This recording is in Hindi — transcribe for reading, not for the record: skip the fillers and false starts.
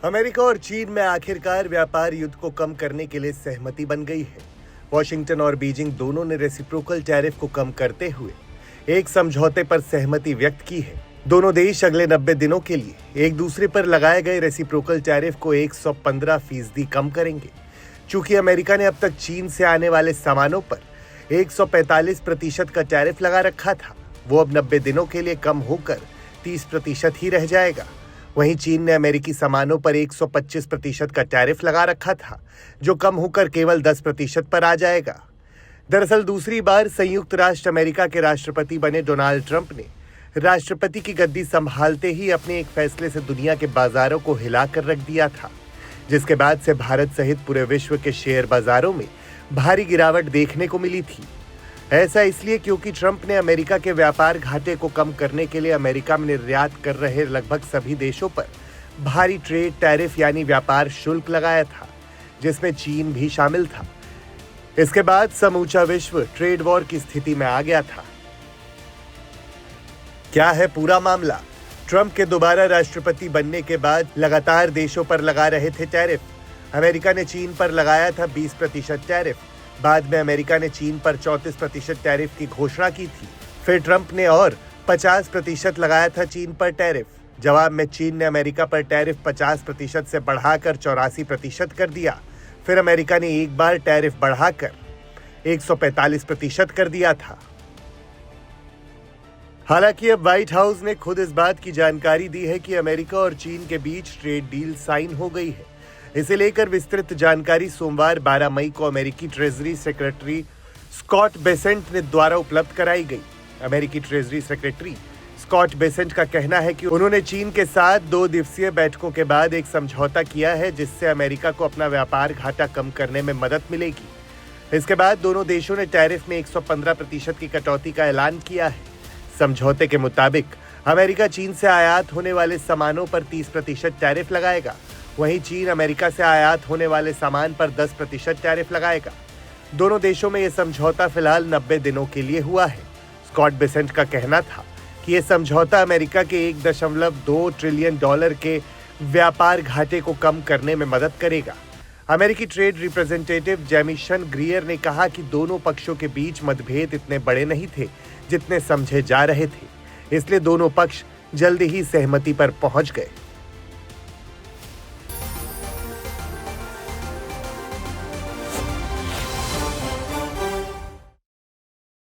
अमेरिका और चीन में आखिरकार व्यापार युद्ध को कम करने के लिए सहमति बन गई है। वॉशिंगटन और बीजिंग दोनों ने रेसिप्रोकल टैरिफ को कम करते हुए एक समझौते पर सहमति व्यक्त की है। दोनों देश अगले 90 दिनों के लिए एक दूसरे पर लगाए गए रेसिप्रोकल टैरिफ को 115% कम करेंगे। चूंकि अमेरिका ने अब तक चीन से आने वाले सामानों पर 145% का टैरिफ लगा रखा था, वो अब 90 दिनों के लिए कम होकर 30% ही रह जाएगा। वहीं चीन ने अमेरिकी सामानों पर 125% का टैरिफ लगा रखा था, जो कम होकर केवल 10% पर आ जाएगा। दरअसल दूसरी बार संयुक्त राष्ट्र अमेरिका के राष्ट्रपति बने डोनाल्ड ट्रंप ने राष्ट्रपति की गद्दी संभालते ही अपने एक फैसले से दुनिया के बाजारों को हिलाकर रख दिया था, जिसके बाद से भारत सहित पूरे विश्व के शेयर बाजारों में भारी गिरावट देखने को मिली थी। ऐसा इसलिए क्योंकि ट्रंप ने अमेरिका के व्यापार घाटे को कम करने के लिए अमेरिका में निर्यात कर रहे लगभग सभी देशों पर भारी ट्रेड टैरिफ यानी व्यापार शुल्क लगाया था, जिसमें चीन भी शामिल था। इसके बाद समूचा विश्व ट्रेड वॉर की स्थिति में आ गया था। क्या है पूरा मामला? ट्रंप के दोबारा राष्ट्रपति बनने के बाद लगातार देशों पर लगा रहे थे टैरिफ। अमेरिका ने चीन पर लगाया था 20% टैरिफ। बाद में अमेरिका ने चीन पर 34% टैरिफ की घोषणा की थी। फिर ट्रंप ने और 50% लगाया था चीन पर टैरिफ। जवाब में चीन ने अमेरिका पर टैरिफ 50% से बढ़ाकर 84% कर दिया। फिर अमेरिका ने एक बार टैरिफ बढ़ाकर 145% कर दिया था। हालांकि अब व्हाइट हाउस ने खुद इस बात की जानकारी दी है कि अमेरिका और चीन के बीच ट्रेड डील साइन हो गई है। इसे लेकर विस्तृत जानकारी सोमवार 12 मई को अमेरिकी ट्रेजरी सेक्रेटरी स्कॉट बेसेंट ने द्वारा उपलब्ध कराई गई। अमेरिकी ट्रेजरी सेक्रेटरी स्कॉट बेसेंट का कहना है कि उन्होंने चीन के साथ 2 दिवसीय बैठकों के बाद एक समझौता किया है, जिससे अमेरिका को अपना व्यापार घाटा कम करने में मदद मिलेगी। इसके बाद दोनों देशों ने टैरिफ में 115% की कटौती का ऐलान किया है। समझौते के मुताबिक अमेरिका चीन से आयात होने वाले सामानों पर 30% टैरिफ लगाएगा। वहीं चीन अमेरिका से आयात होने वाले सामान पर 10% टैरिफ लगाएगा। दोनों देशों में यह समझौता फिलहाल 90 दिनों के लिए हुआ है। स्कॉट बेसेंट का कहना था कि यह समझौता अमेरिका के $1.2 ट्रिलियन के व्यापार घाटे को कम करने में मदद करेगा। अमेरिकी ट्रेड रिप्रेजेंटेटिव जेमिसन ग्रियर ने कहा कि दोनों पक्षों के बीच मतभेद इतने बड़े नहीं थे जितने समझे जा रहे थे, इसलिए दोनों पक्ष जल्दी ही सहमति पर पहुंच गए।